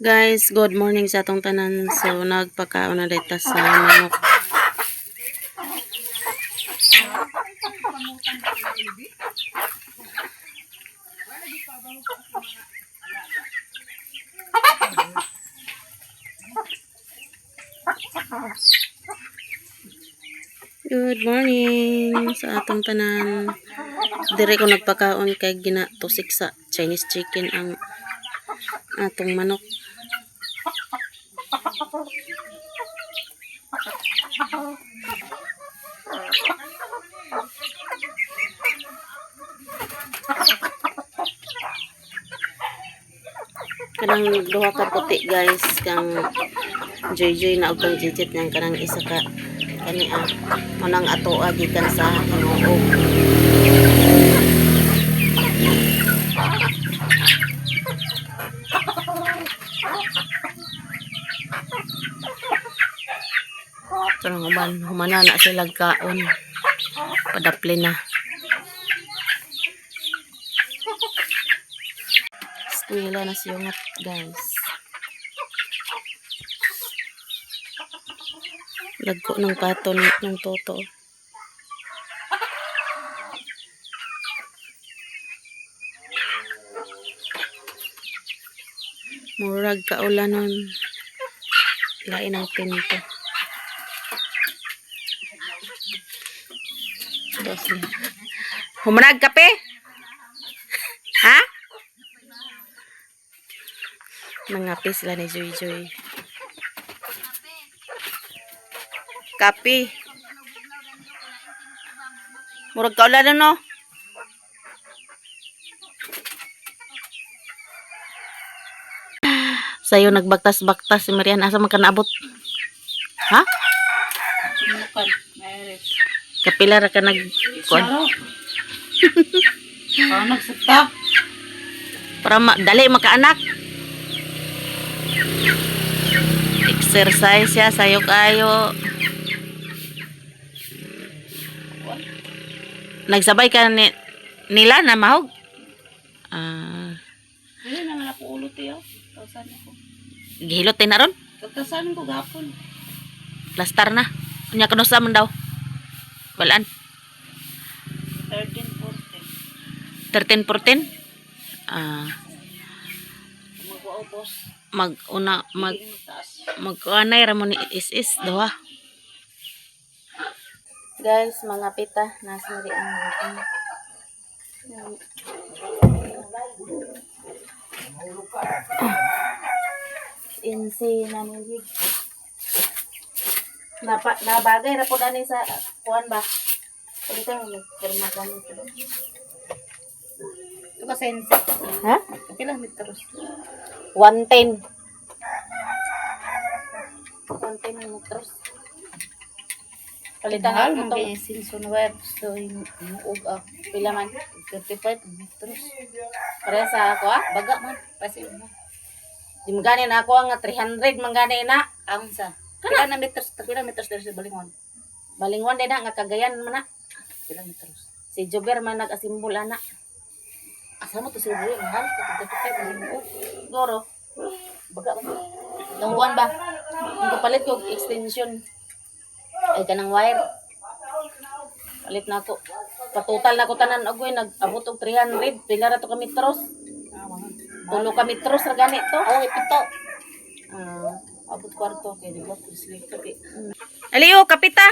Guys, good morning sa atong tanan. So, nagpakaon na dito sa manok. Good morning sa atong tanan. Dire ko nagpakaon kay ginatusik sa Chinese chicken ang atong manok. Kanang duha ka puti guys kang joy na og kang jijit nang kanang isa ka kani manang ato gikan sa hinuog. Kanang uban humana na sila kaon padapli na. Eskwela na siyungat guys. Lagko ng pato ng toto. Murag kaulanon. Lain ang pinto. Humanag kape? Ha? Nangapi sila ni Joy Joy. Kape. Murag kaulanon no? Sayo nagbaktas-baktas si Marian. Asa man ka naabot? Ha? Kapila ra ka nagkuan. Nagsita. Para dali makaanak. Exercise ya sayo kayo. Nagsabay ka nila na mahog. Dili naman ako ulot yo. Tawsan ako. Gihilot na ron. Tatasan ko gapon. Plastar na. Unya kanusa man daw. Walaan. 13, 14. 13, 14. Mag-uubos. Mag-anay ramon ni is duha. Guys, mga pita nasa ri ang insi nanig. Nabagay ra pud ani sa kuan ba? Dito mo perma kami ito. Ito ka sense. Ha? Pilang metros? 110. 110 metros. Palitan Hal ang man itong kay sinson web so inuog pila man. 35 metros. Para sa ako Baga man kasi mo. Di magani na ako nga 300 mangani na. Ang sa. Pila metros dari sa Balingon. Balingwan din na nga Cagayan man na. Pila metros. Si Jober man nag-asimbol ana. Asa mo to si Rio mahal 35 inuog. Goro. Baga man. Nang buwan ba? Ang kapalit ko extension. Ay kanang wire. Palit na ako. Patotal na ko tanan agoy nag-abot og 300. Pila ra to ka metros? Mahal. 3 ka metros ra gani to. Oh, ipito. Abot kwarto kay di ba Sleep kay. Aliyo, kapita.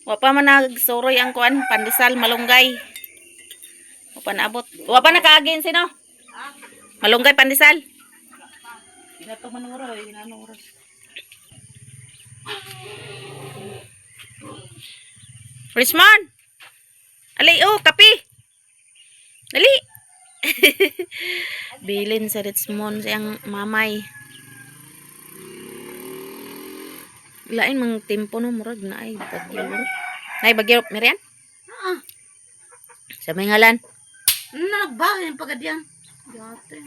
Wa pa man nagsuroy ang kuan, pandesal, malunggay. Wa pa naabot. Wa pa nakaagin sino? Malunggay, pandesal. Inato manuro, inano oras. Richmond. Aliyo, kapi. Dali. Bilin sa Richmond siyang mamay. Lain mang tempo no murag na ay bagyo. Nay bagyo Miriam? Sa may ngalan. Nagbahay yung pagadiyan. Dati.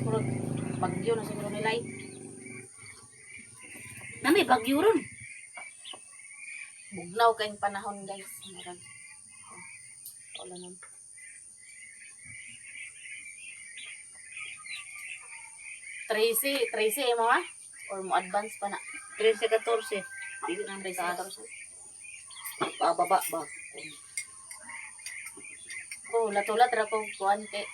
Murag bagyo na siguro nilay. Nami bagyo ron. Bugnaw kayong panahon guys. Murag. Wala nang. 13 mo ha? Or mo advance pa na? 13-14. Dili na 13, taas. 14. Baba ba? Oh, latulat ra ko kuan kay.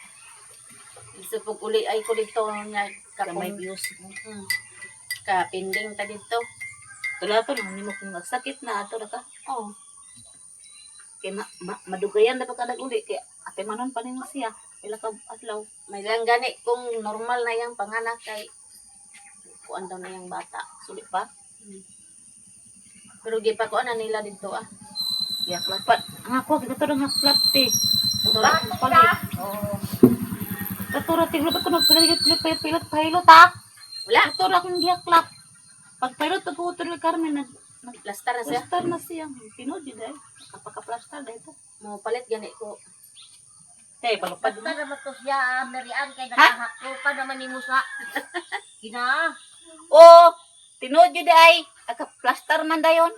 Gusto pag uli ay ko dito nga Ka may kapong views. ka pending ta dito. Tula to nang nimo kung nagsakit na ato ra ka. Oh, Kay madugayan na ba ka nag-uli kay ate manon pa nimo siya. Pila ka adlaw. may lang gani kung normal na yang panganak kay kuan daw na yang bata. Sulit pa. Pero di pa kuan na nila dito ah. Ya klapat. Ang ako kita to nga klap te. Tutura Palit. Oo. Tatura tiglo ko nagpilit pilot ha. wala. Tatura akong giaklap. Pag pilot ko utol ni Carmen Plaster na siya. plaster na siya. Tinod yun dahil. Kapaka-plaster dahil to. Mo palit gani ko. Hey, palupad Basta mo. naman to siya, Marian, kay nakahaklo pa naman ni Musa. Gina. Oo. Tinod yun dahil. Plaster man dayon.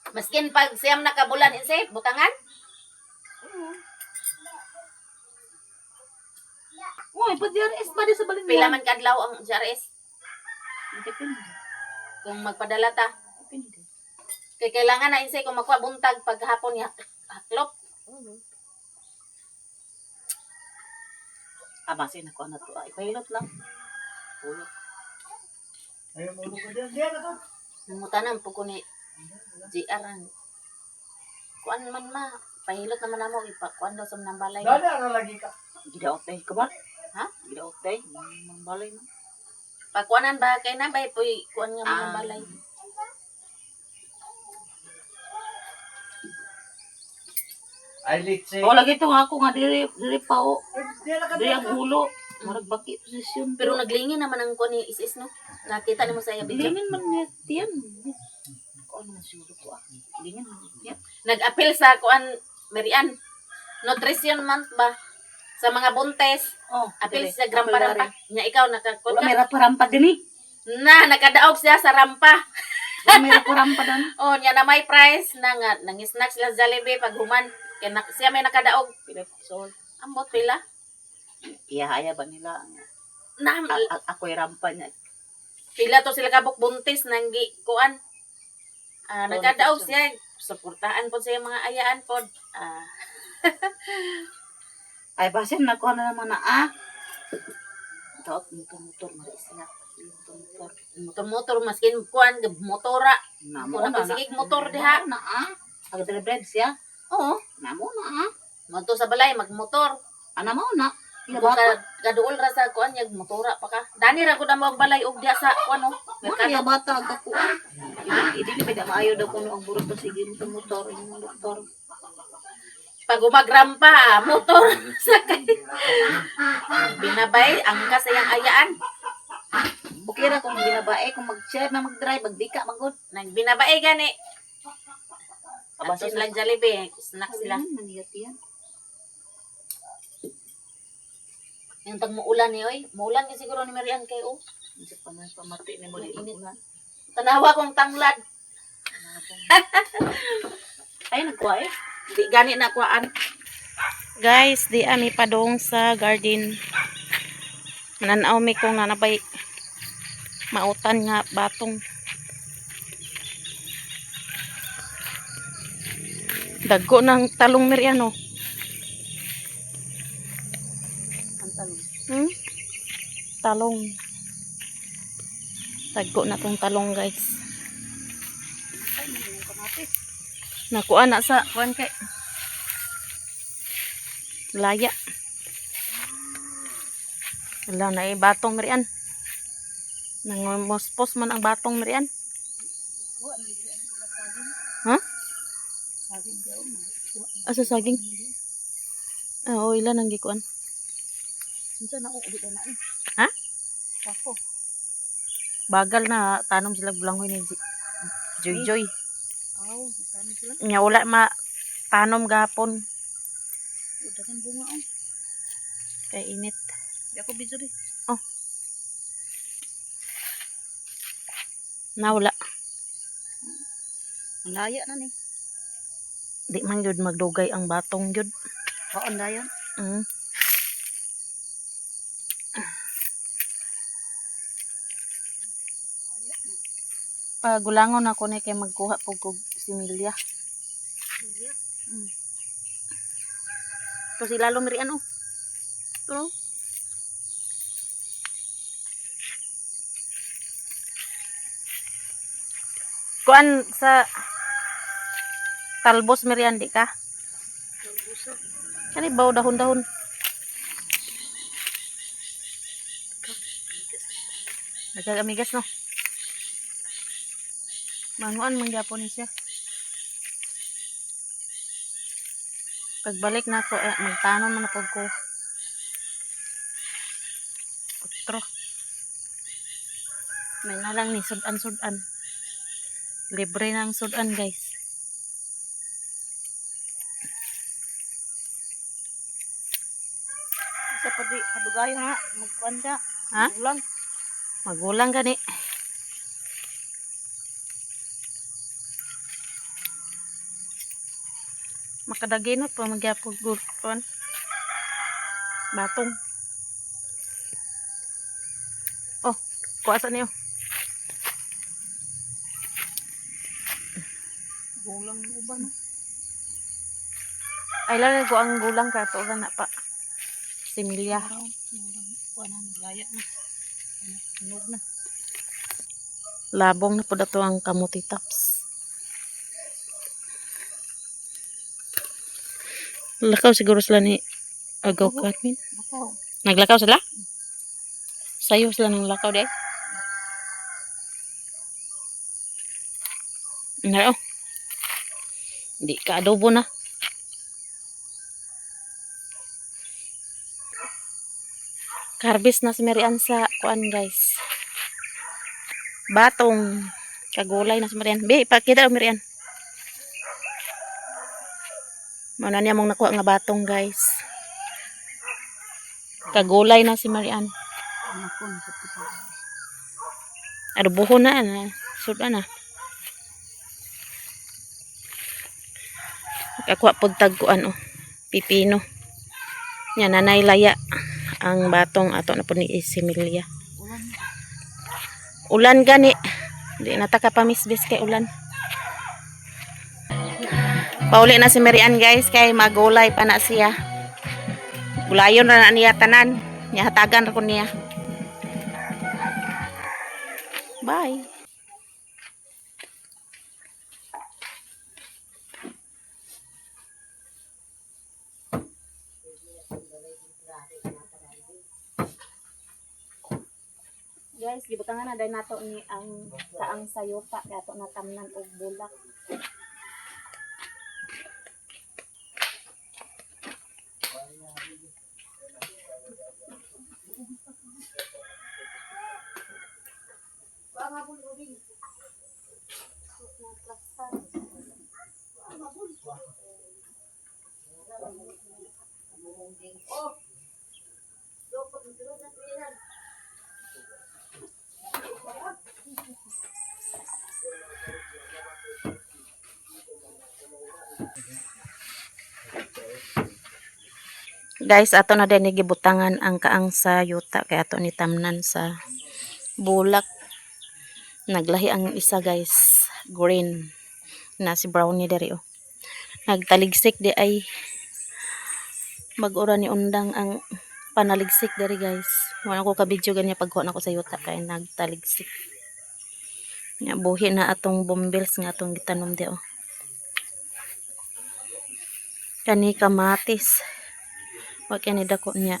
Maskin pag siyam nakabulan inse butangan. Uy, pa DRS ba di sa balin Pila man kadlaw ang JRS Depende. kung magpadala ta. Depende. Kay kailangan na inse kung makuha buntag paghapon ni haklop. Basin ako na to. Ay, pilot lang. Pulot. Nangutanan po ko ni GR ang kuan man ma. Pahilot naman namo ipakuan daw sa nambalay. Gidaot tayo ka ba? Ha? Gidaot tayo. Mambalay na. Pakuanan ba kay na bay puy kuan nga mga balay. Ay, litsi. O, lagi ito nga ako nga. Diri pa o. Diri ang ulo. Marag baki posisyon. Pero naglingin naman ang kuan ni is no. Nakita nimo sa iya video. Lingin man niya. Tiyan. Kung ano siguro ko ah. Lingin man niya. Nag-appeal sa kuan Marian. Nutrition month ba? Sa mga buntes. Oh, Appeal dire. sa Grampa-rampa. Nya ikaw nakakon Wala may ka. raparampa din eh. Na nakadaog siya sa rampa. Wala may raparampa din. Oh, nya na may price na nga nang-snack sila sa Jollibee pag human. Kaya siya may nakadaog. So, Ambot pila. iyahaya ba nila? Na Ako'y rampa niya. pila to sila kabuk buntis nang gi kuan. Nagkadaog siya. Suportahan po siya mga ayaan po. Ay, basin na ko na naman na ah. Daot, motor, marisya. Motor. Motor maskin kuan motora. Namo Muna na pasigig motor diha. Na ah. Agad-agad siya. Oo. Namo na ah. Moto sa balay magmotor. Ano mo na? Ila Kung bata. kaduol ra sa kuan yag motora pa ka. Dani ra gud mo balay og diha sa kuan no. Ila bata ako ah. Hindi pa maayo daw kuno ang burot sige mo motor yung doktor. Pag umagrampa, motor sakay. Binabay ang kasayang ayaan. Okay ra kung binabae kung mag-share na mag-drive, magdika magod. Nang binabay gani. Abasin Abasin lang Jollibee, snack sila. Maniyat yan. Yung tag muulan ni oy, muulan ni siguro ni Marian kay oh. Hindi pa may pamati ni mo di Mainit. ulan. Tanawa kong tanglad. Ay nagkuha eh. Di gani na kuan. Guys, di ami padong sa garden. Mananaw mi kung nanabay mautan nga batong. Dagko ng talong Mariano. Ang talong. Talong. Dagko na tong talong guys. Ay, may kamatis. Nakuha na sa kuan kay laya. Wala na batong Marian. Nangomospos man ang batong Marian. Ha? Saging daw na. Asa saging? Oo, ilan ang gikuan? Minsan na ulit na eh. Ha? Sako. Bagal na tanom sila bulanghoy ni Joy Joy. Aw, kani sila. Nya wala ma tanom gapon Udahan bunga oh. kay init. Di ako busy rin. Na wala. Ang laya na ni. Di man gyud magdugay ang batong gyud. Oo, ang laya. Pagulangon ako na kay magkuha po kog similya. To sila lumiri ano? To. Kuan sa talbos merian di ka? Kani baw dahon-dahon. Nagkagamigas no. Manguan mangyapon ni siya. Pagbalik na ako, magtanom man ako ko. Otro. May nalang ni sudan-sudan. Libre ng sudan guys. Sa pati hadugayo na magkuan siya. Ha? Ulang. Magulang gani. Makadaginot pa magyapon kuan. Batong. Oh, kuasa niyo. Gulang uban. Ay lang ko ang gulang ka to na pa. Similya. Kuan ang gaya na. Hinog na. Labong na po dato ang kamuti tops. Lakaw siguro sila ni Agaw Carmen. Makaw. Naglakaw sila? Sayo sila ng lakaw de. Naro. Di ka adobo na. Karbis na si Marian sa kuan guys. Batong kagulay na si Marian. Be, pakita o Marian. Mana niya mong nakuha nga batong guys. Kagulay na si Marian. Ako na sa pita. Adoboho na na. Suda na. Kakuha pag tagkuan oh. Pipino. Nya nanay laya ang batong ato na po ni Similya. Ulan gani. Di nataka pamisbis kay ulan. Pauli na si Marian guys kay magulay pa na siya. Gulayon na niya tanan. Nya hatagan ra ko niya. Bye. Guys, gibutangan na dahil nato ni ang kaang sayota kaya to natamnan og bulak. Guys, ato na din gibutangan ang kaang sa yuta kaya ato ni tamnan sa bulak. Naglahi ang isa guys, green na si brownie dere oh. Nagtaligsik di ay mag-ura ni undang ang panaligsik dere guys. Wala ko ka video ganya pagkuha nako sa yuta kay nagtaligsik. Nya buhi na atong bombills nga atong gitanom di oh. Kani kamatis. Wa kani dako niya.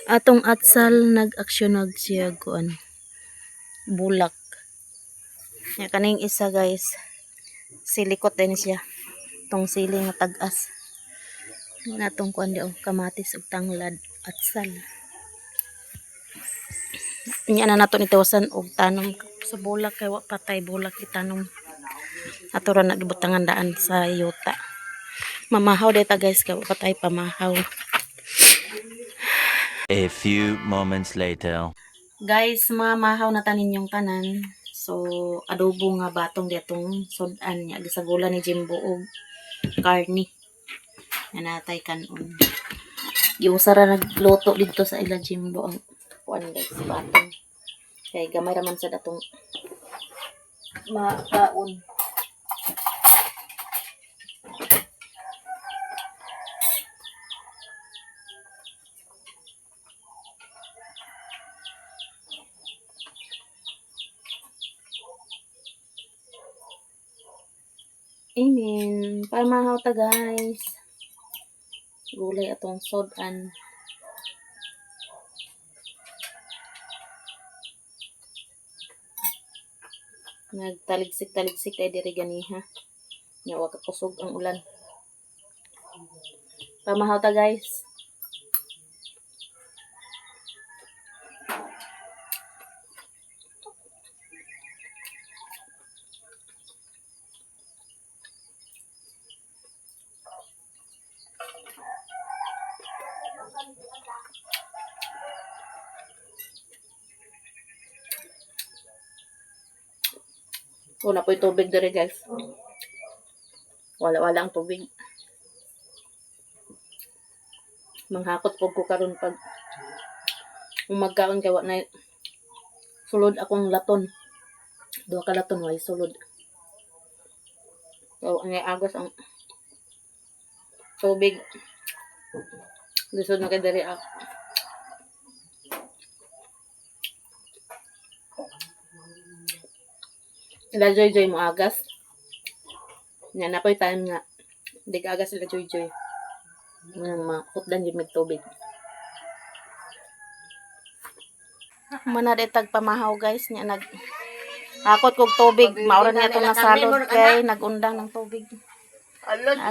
Atong atsal nag-aksyonog siya kuan. Bulak. Nya kaning isa guys. Silikot din siya. Tong sili nga tag-as. Nga atong kuan di oh, kamatis ug tanglad atsal. Nya na nato ni tawasan og tanom sa bulak kay wa patay bulak itanom. Ato ra nagibutangan daan sa yuta. Mamahaw deta guys kay wa patay pamahaw. A few moments later. Guys, mamahaw na tanin yung tanan. So, adobo nga batong ditong sudan niya. Gisagulan ni Jimbo og karni. Nanatay kanon. Giusara nagluto dito sa ila Jimbo ang kuan guys, batong. Kay gamay raman sa datong makaon. Amen. Pamahaw ta guys. Gulay atong sodan. Nagtaligsik-taligsik kay diri ganiha. Nya wa ka kusog ang ulan. Pamahaw ta guys. Wala po yung tubig diri guys. Wala ang tubig. Manghakot po ko karon pag umagkaon kay wa na sulod akong laton. Duha ka laton way sulod. So, ang agos ang tubig. Lisod na kay diri ako. Sila Joy mo agas. Yan na po yung time nga. Hindi ka agas sila Joy. Makutdan yung may tubig. Manad itag pamahaw guys. Nya nag akot kog tubig. Maura niya itong nasalod kay nagundang ng tubig.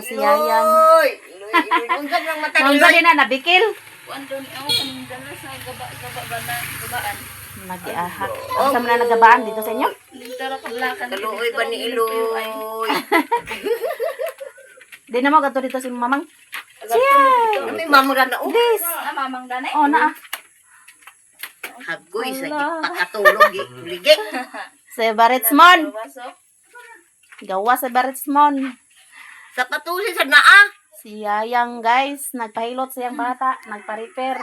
Si Yayang. Unsa nang mata Nung sa din na nabikil. Andun ako kanang dala sa gabaan. Nag-iahak. Asa man na nagabaan dito sa inyo? Lintara kablakan. Kaluoy ba ni Iloy? Di na mo gato dito si Mamang. May mamura na This. Mamang danay. Oh, naa. Hagoy sa pakatulog ligi. Si Baritsmon. Pasok. Gawa sa Baritsmon. Sa patuloy sa naa. Si Yayang guys, nagpahilot siyang bata, nagpa-repair,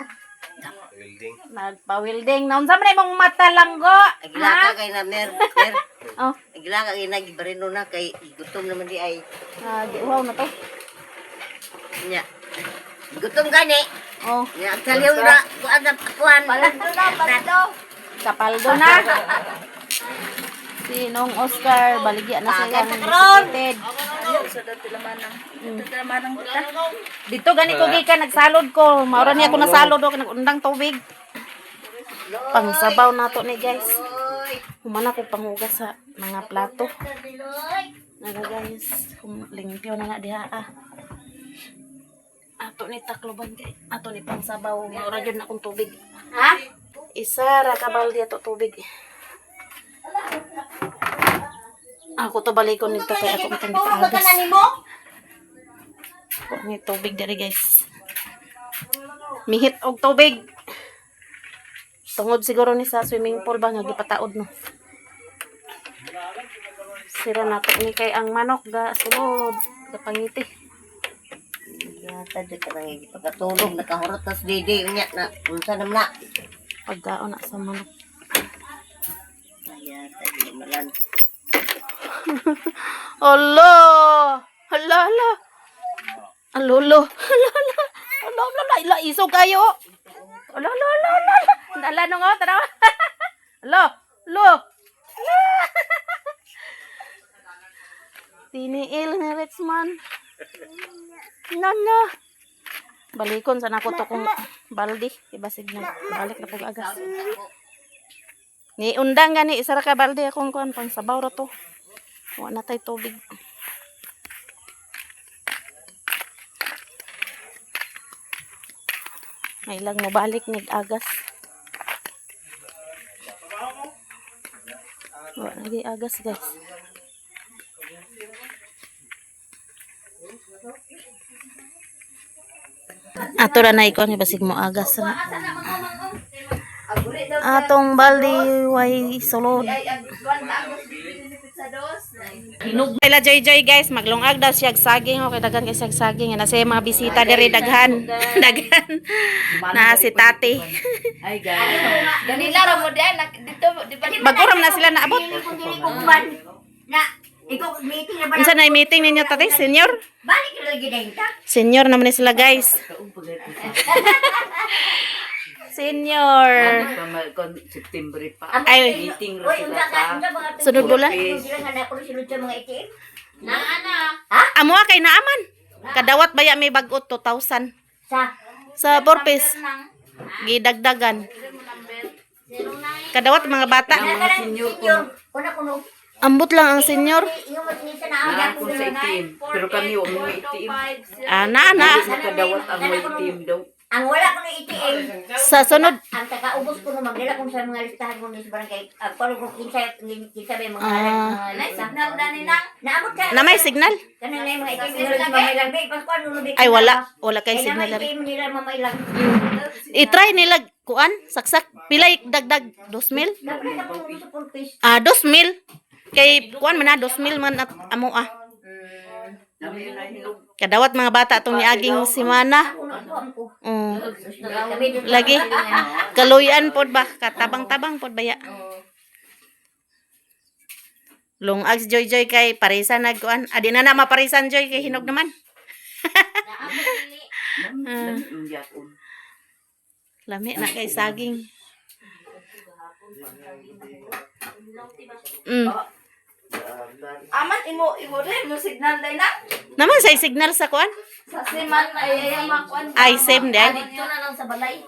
nagpa-welding. Naunsa man imong mata langgo? Agilaka kay na mer. Oh, Agilaka kay nagibarino na kay gutom naman di ay. wow na to. Nya. Gutom gani. Oh, Nya saliw na kuan na kuan. Palado. kapaldo na. Si Nong Oscar, baligya na siya ng disappointed. Sa dati lamanang. Dati lamanang kita. Dito gani ko gikan nagsalod ko. Maura niya ako nasalod ako nagundang tubig. Pangsabaw nato ni guys. Humana ko panghugas sa mga plato. Naga guys, limpyo na diha Ato ni takloban kay ato ni pangsabaw. Maura jud na akong tubig. Ha? Isa ra ka balde ato tubig. Ako to balikon nito kay ako itong gipagas. Ako ni tubig diri guys. Mihit og tubig. Tungod siguro ni sa swimming pool ba nga gipataod no. Sira na to ni kay ang manok ga sulod, ga pangiti. Yata di ka nang pagkatulog nakahurot tas didi unya na unsa naman na. Pagkaon na sa manok. Yata di malan. Hala! Hala, hala. Alolo. Hala, hala. Hala, hala. Ila, iso kayo. Hala, hala, hala, hala. Dala nung ako, tara. Hala, hala. Hala. Tiniil ni Rexman. Nana. Balikon sa nako to kung baldi. Ibasig na. Balik na pag agas. Ni undang gani isa ra ka balde akong kuan pang sabaw ra to. Wa na tay tubig. May lang mo balik nig agas. Wa na di agas guys. Ato ra na ikaw ni basig mo agas na. Atong baldi way sulod. Ila Joy guys, maglungag daw siya saging o kay daghan kay siya saging na siya mga bisita diri daghan. Daghan. Na si Tati. Ay guys. Ganila ra mo dito di ba Baguram na sila naabot. kung dili ko kuban. Na, ikaw meeting na ba? Unsa na meeting ninyo tatay? Senior? Balik na lagi na yun ta. Senior naman ni sila guys. Senior. September pa. Ay, Meeting Uy, unsa ka? Unsa mga sunod bulan. Sila nga na ako sulod sa mga ATM. Na ana. Amo kay naaman. Kadawat baya may bagot 2,000 Sa sa Borpes. Gidagdagan. Kadawat mga bata. senior. Una kuno. Ambot lang ang senior. Yung matinisa na Na ako sa itim. Pero kami wa mo itim. Ana. Kadawat ang may itim daw. Ang wala ko ng ATM. Sa sunod. Ang taga-ubos ko no magdala kung sa mga listahan mo sa barangay. Pero kung kinsa ba yung mga Signal na ni nang. naabot ka. Na may signal. Kanang na yung mga ATM nila sa mamailang. Bay, paskuan nung nubik. Ay wala kay Ay signal naman rin. ATM nila mamailang. I-try nila kuan saksak pilay dagdag 2,000. Dapat na kung sa pulpis. 2,000 kay kuan man 2,000 man at amo Nami na hinog. Kadawat mga bata tong niaging simana. Ako. Lagi kaluyan pod ba katabang-tabang pod baya. Lungags joy kay parisan nagkuan. Adi na maparisan joy kay hinog naman. Nami ang yapon. Lami na kay saging. Aman imo rin mo signal dai na. Naman say signal sa kuan. Sa siman ay makuan. Ay same din. Dito na lang sa balay.